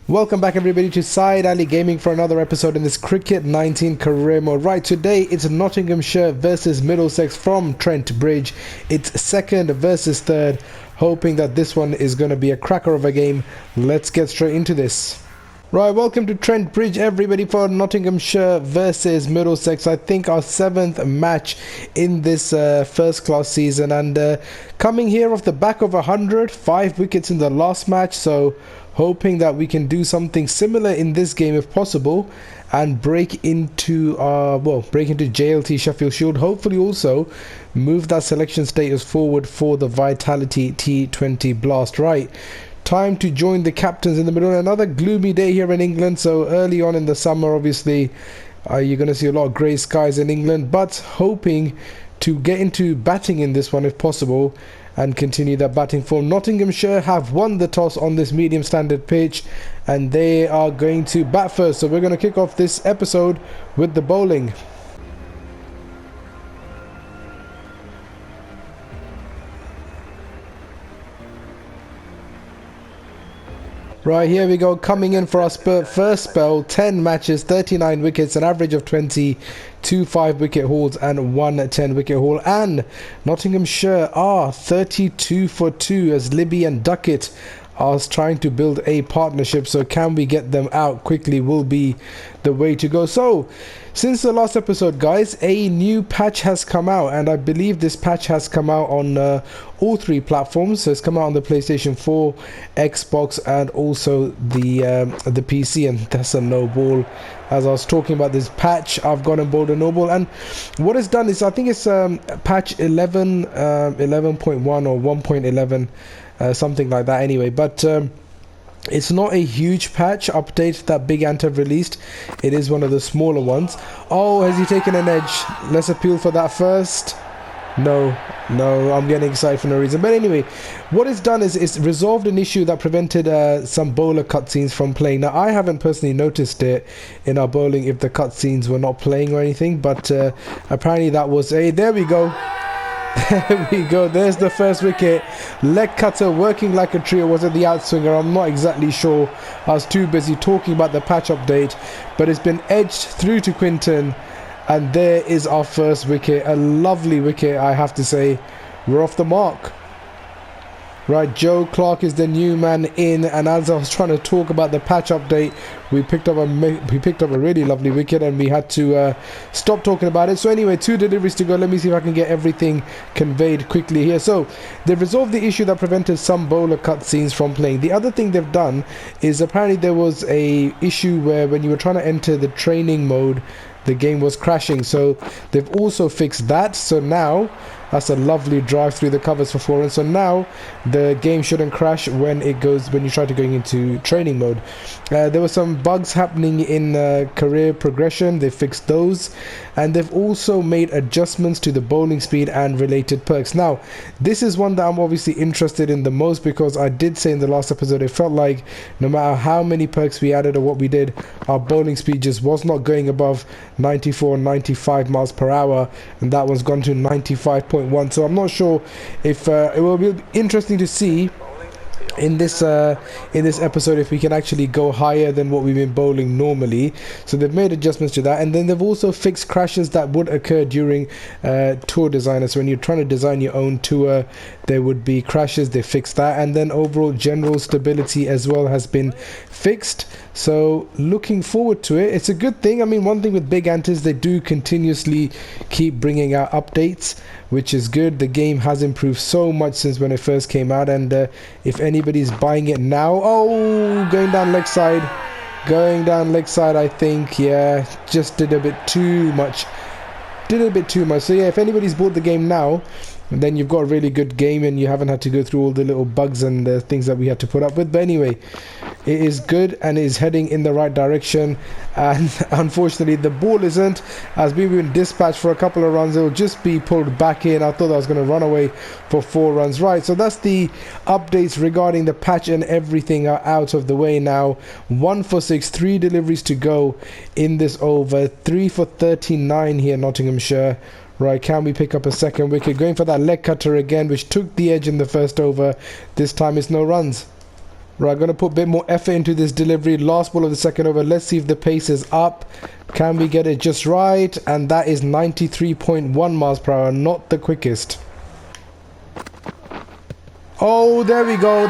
Welcome back everybody to Syed Ali Gaming for another episode in this Cricket 19 career mode. Right, today it's Nottinghamshire versus Middlesex from Trent Bridge. It's second versus third. Hoping that this one is going to be a cracker of a game. Let's get straight into this. Right, welcome to Trent Bridge everybody for Nottinghamshire versus Middlesex. I think our 7th match in this first class season, and coming here off the back of 100, 5 wickets in the last match, so hoping that we can do something similar in this game if possible and break into JLT Sheffield Shield. Hopefully also move that selection status forward for the Vitality T20 Blast. Right, time to join the captains in the middle. Another gloomy day here in England, so early on in the summer obviously you're going to see a lot of grey skies in England, but hoping to get into batting in this one if possible and continue that batting form. Nottinghamshire have won the toss on this medium standard pitch and they are going to bat first, so we're going to kick off this episode with the bowling. Right, here we go, coming in for our first spell. 10 matches, 39 wickets, an average of 20, 2 5-wicket hauls and 1 10-wicket haul. And Nottinghamshire are 32 for 2 as Libby and Duckett are trying to build a partnership, so can we get them out quickly will be the way to go. So since the last episode guys, a new patch has come out, and I believe this patch has come out on all 3 platforms. So it's come out on the PlayStation 4, Xbox and also the PC, and that's a no ball. As I was talking about this patch, I've gone and bowled a no ball, and what it's done is, I think it's patch 11 11.1 or 1.11, something like that anyway, but it's not a huge patch update that Big Ant have released. It is one of the smaller ones. Oh, has he taken an edge? Let's appeal for that first. No, I'm getting excited for no reason. But anyway, what it's done is it's resolved an issue that prevented some bowler cutscenes from playing. Now, I haven't personally noticed it in our bowling if the cutscenes were not playing or anything, but apparently that was a... There we go. There we go, there's the first wicket. Leg cutter working like a tree, or was it the outswinger? I'm not exactly sure. I was too busy talking about the patch update, but it's been edged through to Quinton, and there is our first wicket. A lovely wicket, I have to say. We're off the mark. Right, Joe Clark is the new man in, and as I was trying to talk about the patch update, we picked up a really lovely wicket, and we had to stop talking about it. So anyway, 2 deliveries to go. Let me see if I can get everything conveyed quickly here. So they've resolved the issue that prevented some bowler cutscenes from playing. The other thing they've done is, apparently there was a issue where when you were trying to enter the training mode, the game was crashing, so they've also fixed that. So now that's a lovely drive through the covers for 4 runs. So now the game shouldn't crash when you try to go into training mode. There were some bugs happening in career progression. They fixed those, and they've also made adjustments to the bowling speed and related perks. Now this is one that I'm obviously interested in the most, because I did say in the last episode it felt like no matter how many perks we added or what we did, our bowling speed just was not going above 94 95 miles per hour, and that one's gone to 95.1. so I'm not sure if it will be interesting to see in this episode if we can actually go higher than what we've been bowling normally. So they've made adjustments to that, and then they've also fixed crashes that would occur during tour designers. So when you're trying to design your own tour, there would be crashes. They fixed that, and then overall general stability as well has been fixed. So looking forward to it. It's a good thing. I mean, one thing with Big Ant is they do continuously keep bringing out updates, which is good. The game has improved so much since when it first came out, and if anybody's buying it now, going down leg side, I think. Yeah, just did a bit too much. So yeah, if anybody's bought the game now, then you've got a really good game and you haven't had to go through all the little bugs and the things that we had to put up with. But anyway, it is good and it is heading in the right direction, and unfortunately the ball isn't. As we've been dispatched for a couple of runs, it will just be pulled back in. I thought I was going to run away for 4 runs. Right, so that's the updates regarding the patch, and everything are out of the way now. 1 for 6, 3 deliveries to go in this over. 3 for 39 here, Nottinghamshire. Right, can we pick up a second wicket? Going for that leg cutter again, which took the edge in the first over. This time it's no runs. Right, going to put a bit more effort into this delivery. Last ball of the second over. Let's see if the pace is up. Can we get it just right? And that is 93.1 miles per hour, not the quickest. Oh, there we go,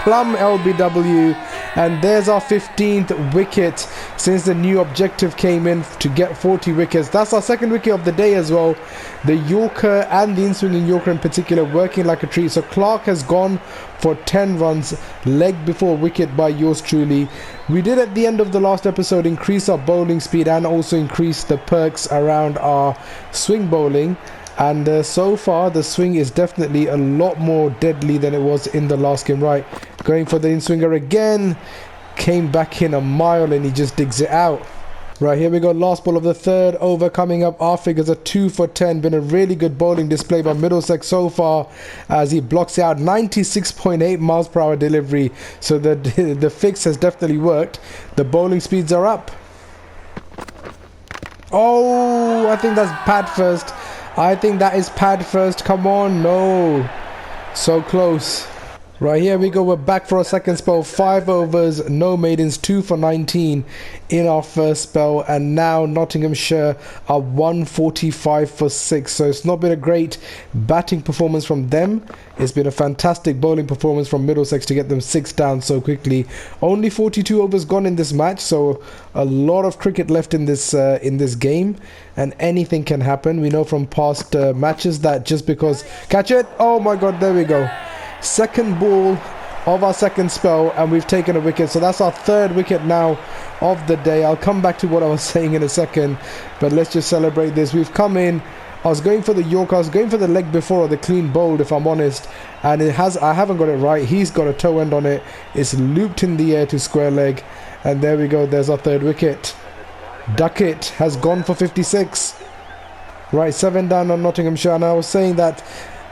plum LBW, and there's our 15th wicket since the new objective came in to get 40 wickets. That's our second wicket of the day as well. The Yorker and the in-swinging Yorker in particular working like a treat. So Clark has gone for 10 runs, leg before wicket by yours truly. We did at the end of the last episode increase our bowling speed and also increase the perks around our swing bowling. And so far the swing is definitely a lot more deadly than it was in the last game. Right, going for the in-swinger again, came back in a mile and he just digs it out. Right, here we go, last ball of the third over coming up. Our figures are 2 for 10. Been a really good bowling display by Middlesex so far as he blocks it out. 96.8 miles per hour delivery, so the fix has definitely worked. The bowling speeds are up. Oh, I think that's pad first. I think that is pad first. Come on, no. So close. Right, here we go. We're back for our second spell. 5 overs, no maidens, 2 for 19 in our first spell. And now Nottinghamshire are 145 for 6. So it's not been a great batting performance from them. It's been a fantastic bowling performance from Middlesex to get them 6 down so quickly. Only 42 overs gone in this match, so a lot of cricket left in this game, and anything can happen. We know from past matches that just because... Catch it! Oh my god, there we go. Second ball of our second spell and we've taken a wicket, so that's our third wicket now of the day. I'll come back to what I was saying in a second, but let's just celebrate this. We've come in. I was going for the York, I was going for the leg before, or the clean bowled if I'm honest, and I haven't got it right. He's got a toe end on it. It's looped in the air to square leg, and there we go, there's our third wicket. Duckett has gone for 56. Right, 7 down on Nottinghamshire. And I was saying that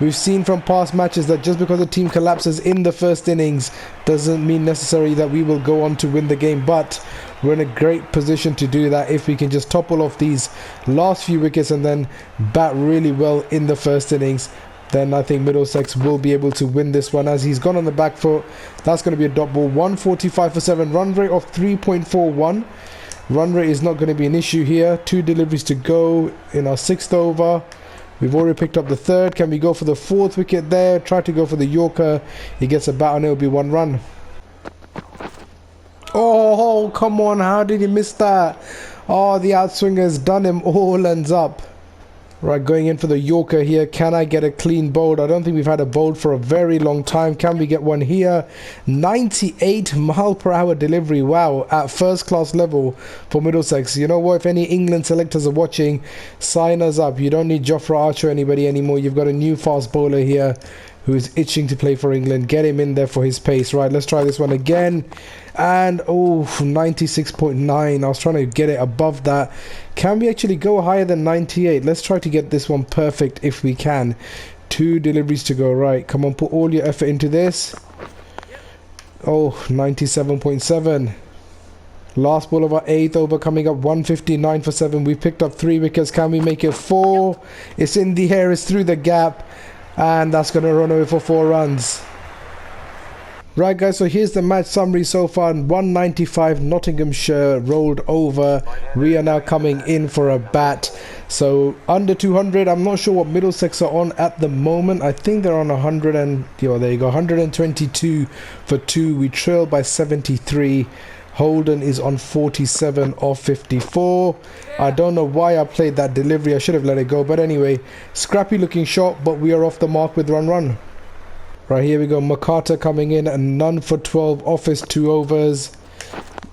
we've seen from past matches that just because a team collapses in the first innings doesn't mean necessarily that we will go on to win the game, but we're in a great position to do that if we can just topple off these last few wickets and then bat really well in the first innings. Then I think Middlesex will be able to win this one as he's gone on the back foot. That's going to be a dot ball. 145 for 7, run rate of 3.41. Run rate is not going to be an issue here. 2 deliveries to go in our 6th over. We've already picked up the 3rd. Can we go for the 4th wicket there? Try to go for the Yorker. He gets a bat and it'll be 1 run. Oh, come on. How did he miss that? Oh, the outswinger's done him all ends up. Right, going in for the Yorker here. Can I get a clean bowled? I don't think we've had a bowled for a very long time. Can we get one here? 98 mile per hour delivery. Wow, at first class level for Middlesex. You know what? If any England selectors are watching, sign us up. You don't need Jofra Archer or anybody anymore. You've got a new fast bowler here who's itching to play for England. Get him in there for his pace. Right, let's try this one again. And oh, 96.9. I was trying to get it above that. Can we actually go higher than 98? Let's try to get this one perfect if we can. 2 deliveries to go. Right, come on, put all your effort into this. Oh, 97.7. Last ball of our 8th over coming up. 159 for 7. We've picked up 3 wickets. Can we make it 4? It's in the air, it's through the gap, and that's going to run away for 4 runs. Right guys, so here's the match summary so far. 195, Nottinghamshire rolled over. We are now coming in for a bat. So under 200, I'm not sure what Middlesex are on at the moment. I think they're on 100 and, there you go, 122 for 2. We trail by 73. Holden is on 47 of 54. I don't know why I played that delivery. I should have let it go. But anyway, scrappy looking shot, but we are off the mark with run. Right, here we go. McCarter coming in and none for 12 off his 2 overs.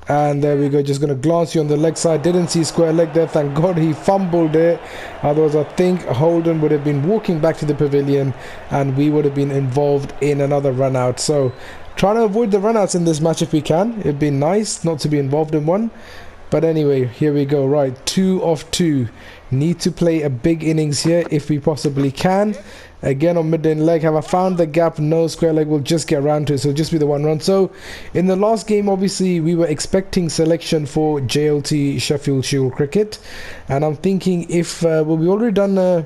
And there we go. Just going to glance you on the leg side. Didn't see square leg there. Thank God he fumbled it. Otherwise, I think Holden would have been walking back to the pavilion and we would have been involved in another run out. So trying to avoid the run outs in this match if we can. It'd be nice not to be involved in one. But anyway, here we go. Right, 2 of 2. Need to play a big innings here if we possibly can. Again on mid-in leg, have I found the gap? No, square leg will just get around to it, so it'll just be the 1 run. So in the last game, obviously we were expecting selection for JLT Sheffield Shield cricket, and I'm thinking if we've already done a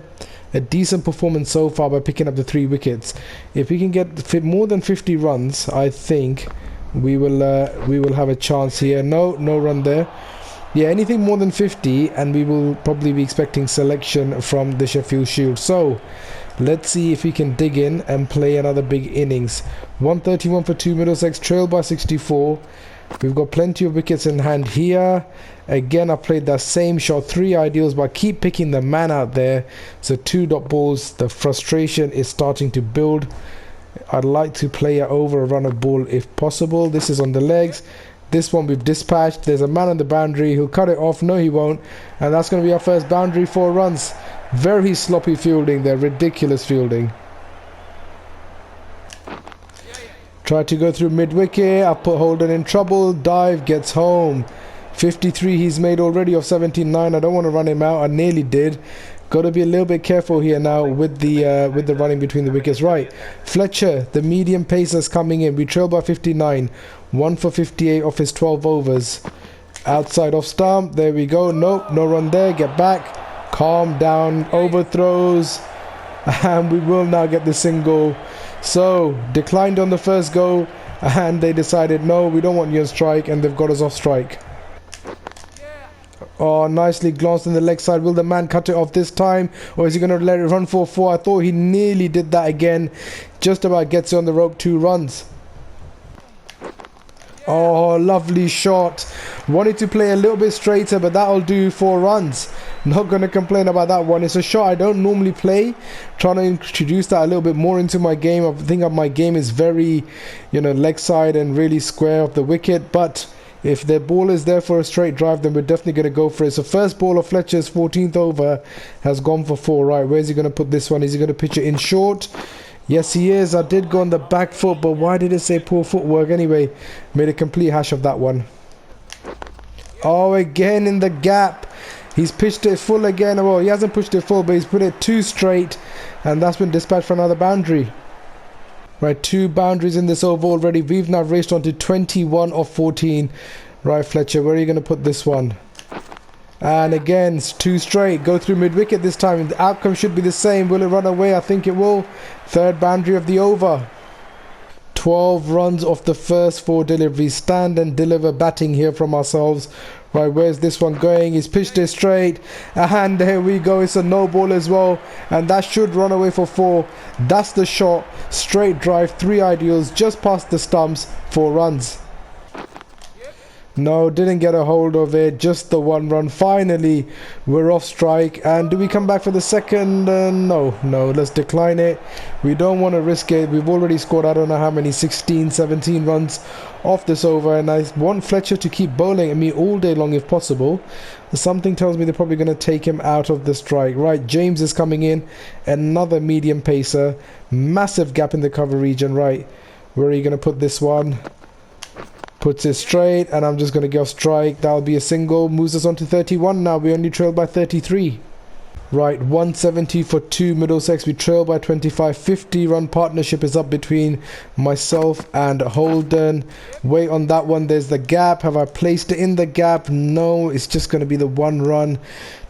decent performance so far by picking up the 3 wickets. If we can get more than 50 runs, I think we will have a chance here. No run there. Yeah, anything more than 50 and we will probably be expecting selection from the Sheffield Shield. So let's see if we can dig in and play another big innings. 131 for 2, Middlesex trail by 64. We've got plenty of wickets in hand here. Again, I played that same shot, 3 ideals, but I keep picking the man out there. So 2 dot balls. The frustration is starting to build. I'd like to play it over a run of ball if possible. This is on the legs. This one we've dispatched. There's a man on the boundary. He'll cut it off. No, he won't. And that's going to be our first boundary, 4 runs. Very sloppy fielding there. Ridiculous fielding. Try to go through mid-wicket. I put Holden in trouble. Dive, gets home. 53 he's made already of 79. I don't want to run him out. I nearly did. Got to be a little bit careful here now with the running between the wickets. Right, Fletcher, the medium pacer's coming in. We trail by 59. 1 for 58 off his 12 overs. Outside off stump. There we go. Nope, no run there. Get back. Calm down. Overthrows. And we will now get the single. So, declined on the first go. And they decided, no, we don't want you on strike. And they've got us off strike. Oh, nicely glanced on the leg side. Will the man cut it off this time? Or is he going to let it run for 4? I thought he nearly did that again. Just about gets it on the rope. 2 runs. Oh, lovely shot. Wanted to play a little bit straighter, but that'll do. 4 runs. Not going to complain about that one. It's a shot I don't normally play. Trying to introduce that a little bit more into my game. I think my game is very, leg side and really square of the wicket. But if the ball is there for a straight drive, then we're definitely going to go for it. So first ball of Fletcher's 14th over has gone for 4. Right, where's he going to put this one? Is he going to pitch it in short? Yes, he is. I did go on the back foot, but why did it say poor footwork? Anyway, made a complete hash of that one. Oh, again in the gap. He's pitched it full again. Well, he hasn't pushed it full, but he's put it 2 straight, and that's been dispatched for another boundary. Right, 2 boundaries in this over already. We've now raced on to 21 of 14. Right, Fletcher, where are you going to put this one? And again, 2 straight. Go through mid-wicket this time. The outcome should be the same. Will it run away? I think it will. 3rd boundary of the over. 12 runs off the first 4 deliveries. Stand and deliver batting here from ourselves. Right, where's this one going? He's pitched it straight. And there we go. It's a no ball as well. And that should run away for 4. That's the shot. Straight drive. 3 ideals. Just past the stumps. 4 runs. No, didn't get a hold of it. Just the 1 run. Finally, we're off strike. And do we come back for the second? No. Let's decline it. We don't want to risk it. We've already scored, I don't know how many, 16, 17 runs off this over. And I want Fletcher to keep bowling at me all day long if possible. Something tells me they're probably going to take him out of the strike. Right, James is coming in. Another medium pacer. Massive gap in the cover region. Right, where are you going to put this one? Puts it straight, and I'm just going to go strike. That'll be a single. Moves us on to 31 now. We only trail by 33. Right, 170 for 2 Middlesex. We trail by 25. 50 run partnership is up between myself and Holden. Wait on that one. There's the gap. Have I placed it in the gap? No, it's just going to be the 1 run.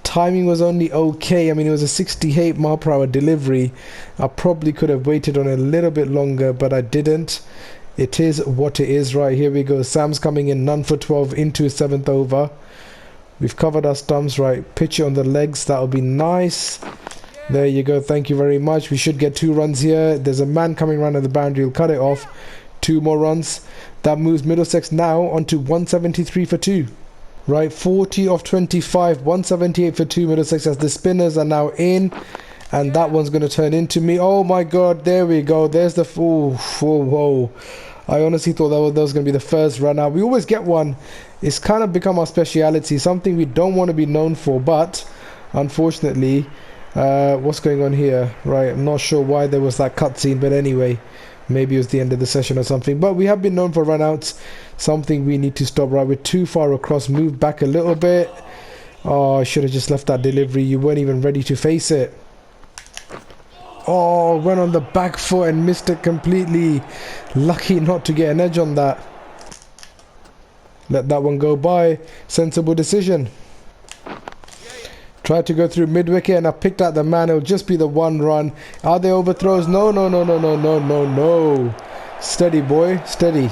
Timing was only okay. I mean, it was a 68 mile per hour delivery. I probably could have waited on it a little bit longer, but I didn't. It is what it is. Right, here we go. Sam's coming in, none for 12 into his 7th over. We've covered our stumps. Right, pitch it on the legs. That'll be nice. There you go. Thank you very much. We should get 2 runs here. There's a man coming around at the boundary. He'll cut it off. 2 more runs. That moves Middlesex now onto 173 for 2. Right, 40 of 25. 178 for 2 Middlesex as the spinners are now in. And that one's going to turn into me. Oh my god, there we go. There's the... whoa. I honestly thought that was going to be the first run out. We always get one. It's kind of become our speciality. Something we don't want to be known for. But, unfortunately, what's going on here? Right, I'm not sure why there was that cutscene. But anyway, maybe it was the end of the session or something. But we have been known for run-outs. Something we need to stop. Right, we're too far across. Move back a little bit. Oh, I should have just left that delivery. You weren't even ready to face it. Oh, went on the back foot and missed it completely. Lucky not to get an edge on that. Let that one go by. Sensible decision. Tried to go through mid-wicket and I picked out the man. It'll just be the 1 run. Are they overthrows? No. Steady, boy. Steady.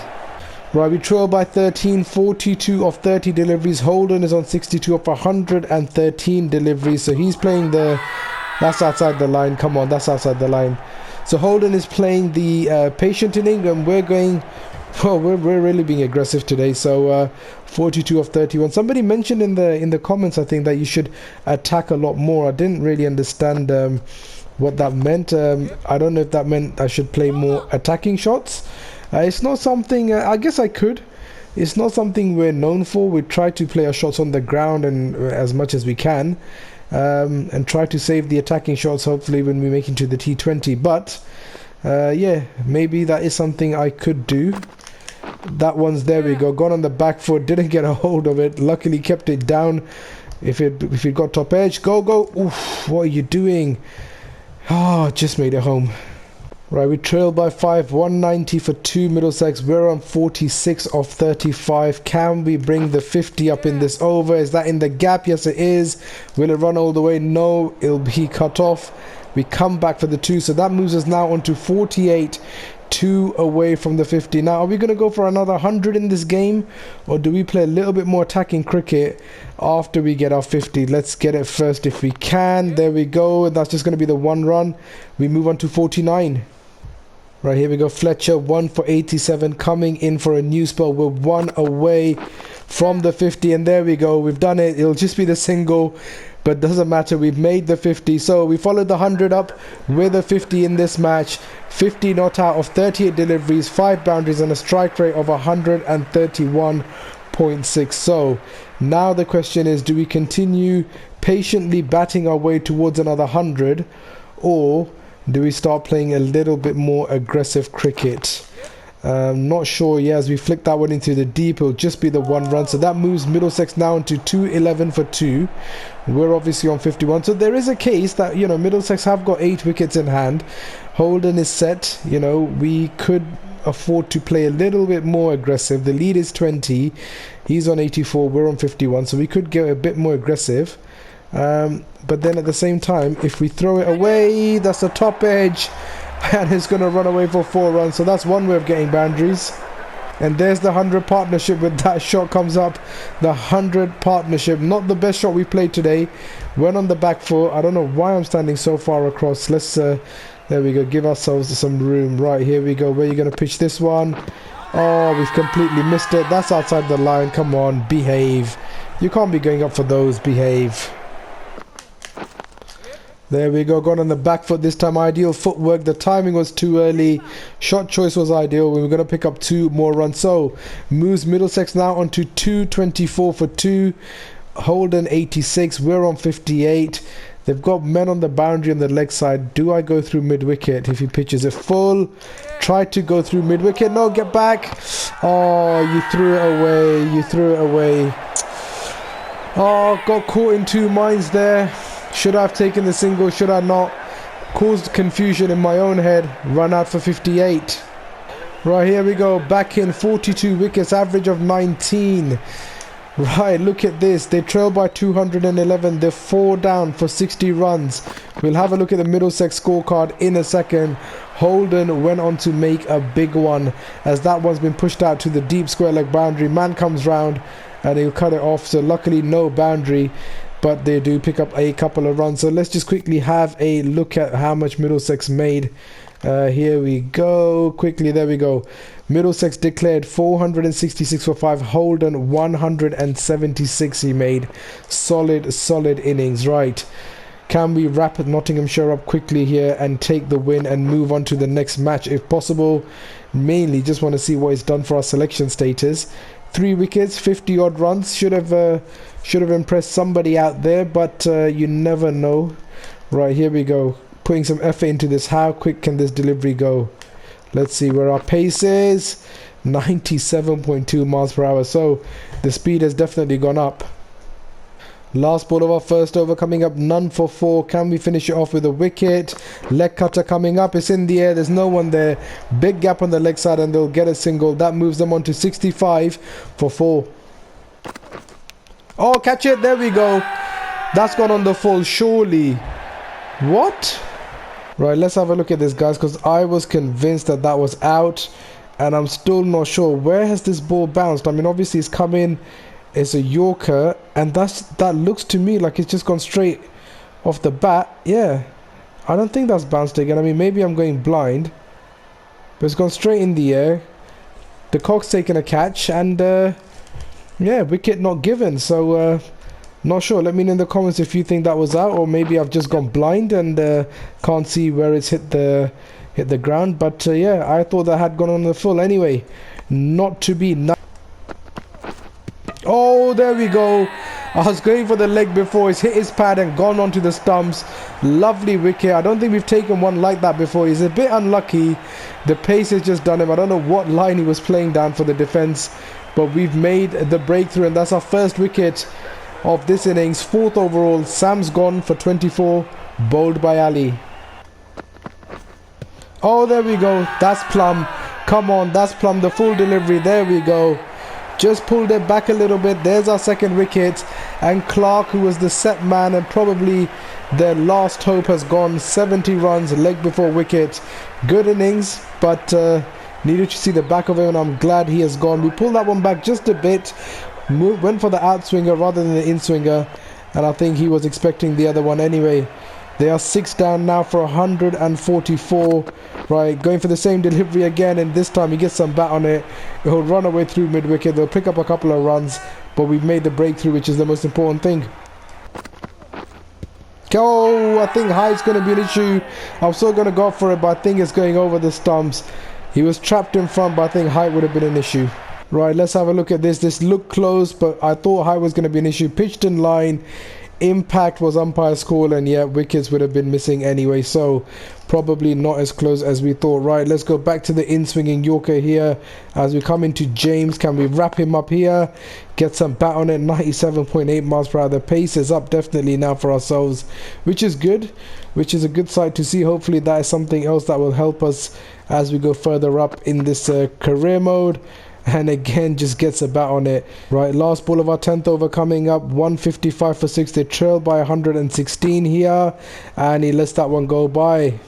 Right, we trail by 13, 42 of 30 deliveries. Holden is on 62 of 113 deliveries. So he's playing the... That's outside the line. Come on, that's outside the line. So Holden is playing the patient inning, and we're going... Well, we're really being aggressive today. So 42 of 31. Somebody mentioned in the comments, I think, that you should attack a lot more. I didn't really understand what that meant. I don't know if that meant I should play more attacking shots. It's not something... I guess I could. It's not something we're known for. We try to play our shots on the ground and as much as we can, and try to save the attacking shots, hopefully, when we make it to the T20. But yeah, maybe that is something I could do. That one's, there we go, gone on the back foot, didn't get a hold of it, luckily kept it down. If it got top edge, go. Oof, what are you doing? Oh, just made it home. Right, we trail by 5, 190 for 2 Middlesex. We're on 46 of 35. Can we bring the 50 up in this over? Is that in the gap? Yes, it is. Will it run all the way? No, it'll be cut off. We come back for the 2, so that moves us now onto 48, 2 away from the 50. Now, are we going to go for another 100 in this game, or do we play a little bit more attacking cricket after we get our 50? Let's get it first if we can. There we go. That's just going to be the 1 run. We move on to 49. Right, here we go. Fletcher, 1 for 87, coming in for a new spell. We're 1 away from the 50, and there we go. We've done it. It'll just be the single, but doesn't matter. We've made the 50. So we followed the 100 up with a 50 in this match. 50 not out of 38 deliveries, 5 boundaries, and a strike rate of 131.6. So now the question is, do we continue patiently batting our way towards another 100, or do we start playing a little bit more aggressive cricket? Not sure. Yeah, as we flick that one into the deep, it'll just be the 1 run. So that moves Middlesex now into 211 for 2. We're obviously on 51. So there is a case that, you know, Middlesex have got 8 wickets in hand. Holden is set. You know, we could afford to play a little bit more aggressive. The lead is 20. He's on 84. We're on 51. So we could get a bit more aggressive. But then at the same time, if we throw it away, that's the top edge, and it's going to run away for 4 runs. So that's one way of getting boundaries. And there's the 100 partnership. With that shot comes up, the 100 partnership. Not the best shot we played today. Went on the back foot. I don't know why I'm standing so far across. Let's there we go, give ourselves some room. Right, here we go. Where are you going to pitch this one? Oh, we've completely missed it. That's outside the line. Come on, behave. You can't be going up for those. Behave. There we go, gone on the back foot this time. Ideal footwork. The timing was too early. Shot choice was ideal. We were going to pick up 2 more runs. So moves Middlesex now onto 224 for 2. Holden 86. We're on 58. They've got men on the boundary on the leg side. Do I go through mid-wicket if he pitches it full? Try to go through mid-wicket. No, get back. Oh, you threw it away. You threw it away. Oh, got caught in 2 minds there. Should I have taken the single? Should I not? Caused confusion in my own head. Run out for 58. Right, here we go. Back in 42 wickets, average of 19. Right, look at this. They trail by 211. They're 4 down for 60 runs. We'll have a look at the Middlesex scorecard in a second. Holden went on to make a big one, as that one's been pushed out to the deep square leg boundary. Man comes round and he'll cut it off. So luckily no boundary, but they do pick up a couple of runs. So let's just quickly have a look at how much Middlesex made. Here we go. Quickly, there we go. Middlesex declared 466 for 5. Holden 176 he made. Solid innings. Right. Can we wrap Nottinghamshire up quickly here and take the win and move on to the next match if possible? Mainly just want to see what it's done for our selection status. 3 wickets, 50 odd runs. Should have impressed somebody out there, but you never know. Right, here we go. Putting some effort into this. How quick can this delivery go? Let's see where our pace is. 97.2 miles per hour. So the speed has definitely gone up. Last ball of our first over coming up. None for 4. Can we finish it off with a wicket? Leg cutter coming up. It's in the air. There's no one there. Big gap on the leg side and they'll get a single. That moves them on to 65 for 4. Oh, catch it. There we go. That's gone on the full. Surely. What? Right, let's have a look at this, guys, because I was convinced that that was out. and I'm still not sure where has this ball bounced. I mean, obviously it's come in, it's a Yorker, and that looks to me like it's just gone straight off the bat. Yeah, I don't think that's bounced again. I mean, maybe I'm going blind, but it's gone straight in the air. The cock's taken a catch, and yeah, wicket not given. So not sure. Let me know in the comments if you think that was out, or maybe I've just gone blind and can't see where it's hit the ground. But yeah, I thought that had gone on the full. Anyway, not to be. Oh, there we go. I was going for the leg before. He's hit his pad and gone onto the stumps. Lovely wicket. I don't think we've taken one like that before. He's a bit unlucky. The pace has just done him. I don't know what line he was playing down for the defence, but we've made the breakthrough, and that's our first wicket of this innings. 4th overall. Sam's gone for 24, bowled by Ali. Oh, there we go. That's plum. Come on, that's plum. The full delivery. There we go. Just pulled it back a little bit. There's our second wicket. And Clark, who was the set man and probably their last hope, has gone. 70 runs, leg before wicket. Good innings, but needed to see the back of him, and I'm glad he has gone. We pulled that one back just a bit. Went for the outswinger rather than the inswinger, and I think he was expecting the other one anyway. They are 6 down now for 144. Right, going for the same delivery again, and this time he gets some bat on it. He'll run away through mid-wicket. They'll pick up a couple of runs, but we've made the breakthrough, which is the most important thing. Oh, I think high's going to be an issue. I'm still going to go for it, but I think it's going over the stumps. He was trapped in front, but I think height would have been an issue. Right, let's have a look at this. This looked close, but I thought height was going to be an issue. Pitched in line. Impact was umpire's call, and yeah, wickets would have been missing anyway, so probably not as close as we thought. Right, let's go back to the in-swinging Yorker here as we come into James. Can we wrap him up here? Get some bat on it. 97.8 miles per hour. The pace is up definitely now for ourselves, which is good, which is a good sight to see. Hopefully that is something else that will help us as we go further up in this career mode. And again, just gets a bat on it. Right, last ball of our 10th over coming up. 155 for 6. They trail by 116 here, and he lets that one go by.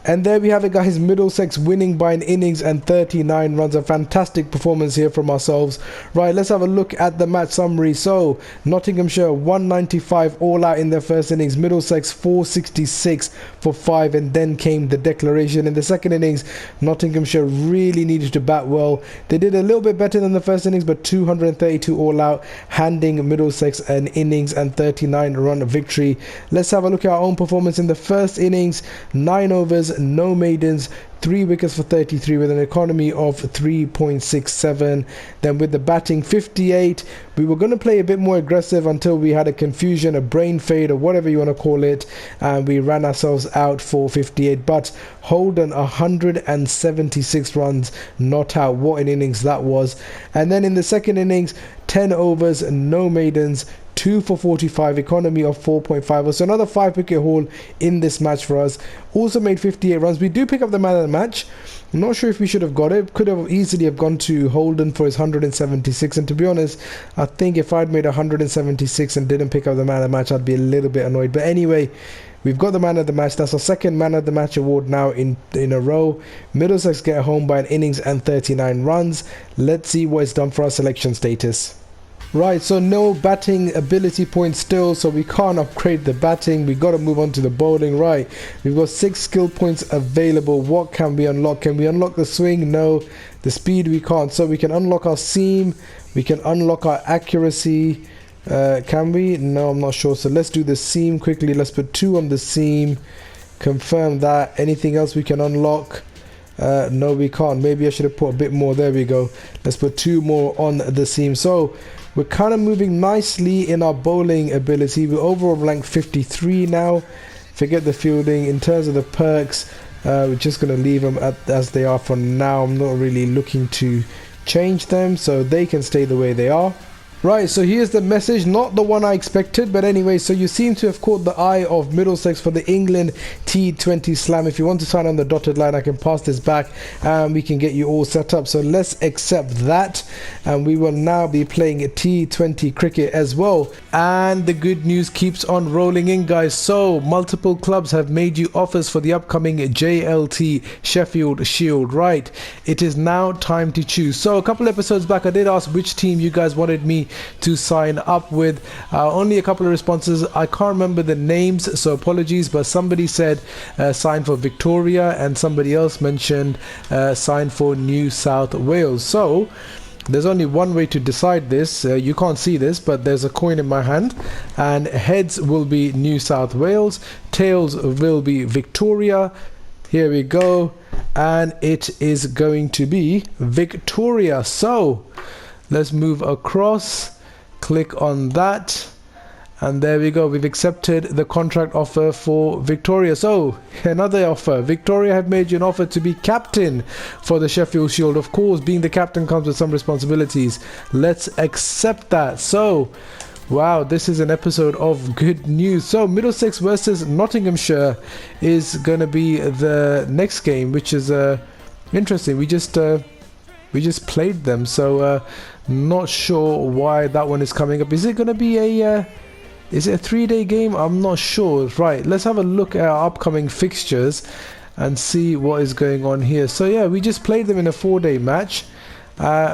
And there we have it, guys. Middlesex winning by an innings and 39 runs. A fantastic performance here from ourselves. Right, let's have a look at the match summary. So Nottinghamshire 195 all out in their first innings. Middlesex 466 for 5, and then came the declaration. In the second innings, Nottinghamshire really needed to bat well. They did a little bit better than the first innings, but 232 all out, handing Middlesex an innings and 39 run victory. Let's have a look at our own performance in the first innings. 9 overs, no maidens, 3 wickets for 33 with an economy of 3.67. Then with the batting, 58. We were going to play a bit more aggressive until we had a confusion, a brain fade, or whatever you want to call it, and we ran ourselves out for 58. But Holden 176 runs, not out. What an innings that was. And then in the second innings, 10 overs, no maidens, 2 for 45, economy of 4.5. So another 5 wicket haul in this match for us. Also made 58 runs. We do pick up the man of the match. I'm not sure if we should have got it. Could have easily have gone to Holden for his 176. And to be honest, I think if I'd made 176 and didn't pick up the man of the match, I'd be a little bit annoyed. But anyway, we've got the man of the match. That's our second man of the match award now in a row. Middlesex get home by an innings and 39 runs. Let's see what it's done for our selection status. Right, so no batting ability points still, so we can't upgrade the batting. We got to move on to the bowling. Right, we've got 6 skill points available. What can we unlock? Can we unlock the swing? No. The speed we can't. So we can unlock our seam. We can unlock our accuracy. Can we? No, I'm not sure. So let's do the seam quickly. Let's put 2 on the seam. Confirm that. Anything else we can unlock? No, we can't. Maybe I should have put a bit more. There we go. Let's put 2 more on the seam. So we're kind of moving nicely in our bowling ability. We're overall ranked 53 now. Forget the fielding. In terms of the perks, we're just going to leave them as they are for now. I'm not really looking to change them, so they can stay the way they are. Right, so here's the message, not the one I expected, but anyway, so you seem to have caught the eye of Middlesex for the England T20 Slam. If you want to sign on the dotted line, I can pass this back and we can get you all set up. So let's accept that, and we will now be playing a T20 cricket as well. And the good news keeps on rolling in, guys. So multiple clubs have made you offers for the upcoming JLT Sheffield Shield. Right, it is now time to choose. So a couple episodes back I did ask which team you guys wanted me to sign up with. Only a couple of responses. I can't remember the names, so apologies, but somebody said sign for Victoria, and somebody else mentioned sign for New South Wales. So there's only one way to decide this. You can't see this, but there's a coin in my hand, and heads will be New South Wales, tails will be Victoria. Here we go, and it is going to be Victoria. So let's move across, click on that, and there we go. We've accepted the contract offer for Victoria. So another offer. Victoria have made you an offer to be captain for the Sheffield Shield. Of course, being the captain comes with some responsibilities. Let's accept that. So wow, this is an episode of good news. So Middlesex versus Nottinghamshire is going to be the next game, which is interesting. We just played them, so not sure why that one is coming up. Is it going to be is it a 3-day game? I'm not sure. Right, let's have a look at our upcoming fixtures and see what is going on here. So yeah, we just played them in a 4-day match.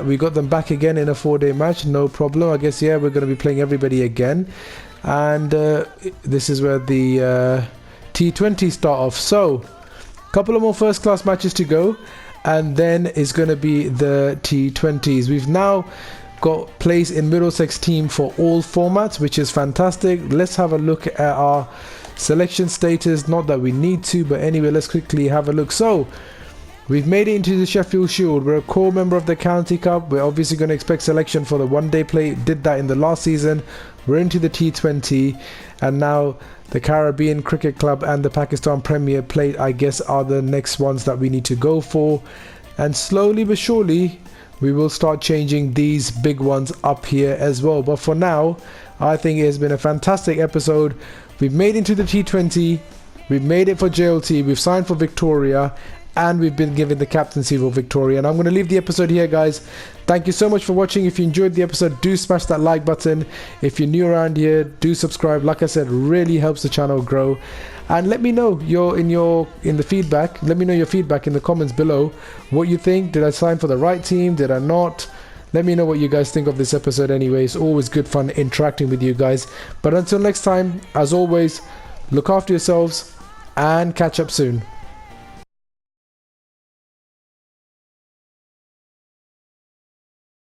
We got them back again in a 4-day match, no problem. I guess, yeah, we're going to be playing everybody again, and this is where the T20 start off. So a couple of more first class matches to go, and then is going to be the T20s. We've now got place in Middlesex team for all formats, which is fantastic. Let's have a look at our selection status. Not that we need to, but anyway, let's quickly have a look. So we've made it into the Sheffield Shield. We're a core member of the County Cup. We're obviously going to expect selection for the one-day play. Did that in the last season. We're into the T20, and now the Caribbean Cricket Club and the Pakistan Premier Plate, I guess, are the next ones that we need to go for. And slowly but surely, we will start changing these big ones up here as well. But for now, I think it has been a fantastic episode. We've made it into the T20. We've made it for JLT. We've signed for Victoria. And we've been given the captaincy for Victoria. And I'm going to leave the episode here, guys. Thank you so much for watching. If you enjoyed the episode, do smash that like button. If you're new around here, do subscribe. Like I said, really helps the channel grow. And let me know in the feedback. Let me know your feedback in the comments below. What you think? Did I sign for the right team? Did I not? Let me know what you guys think of this episode anyway. It's always good fun interacting with you guys. But until next time, as always, look after yourselves and catch up soon.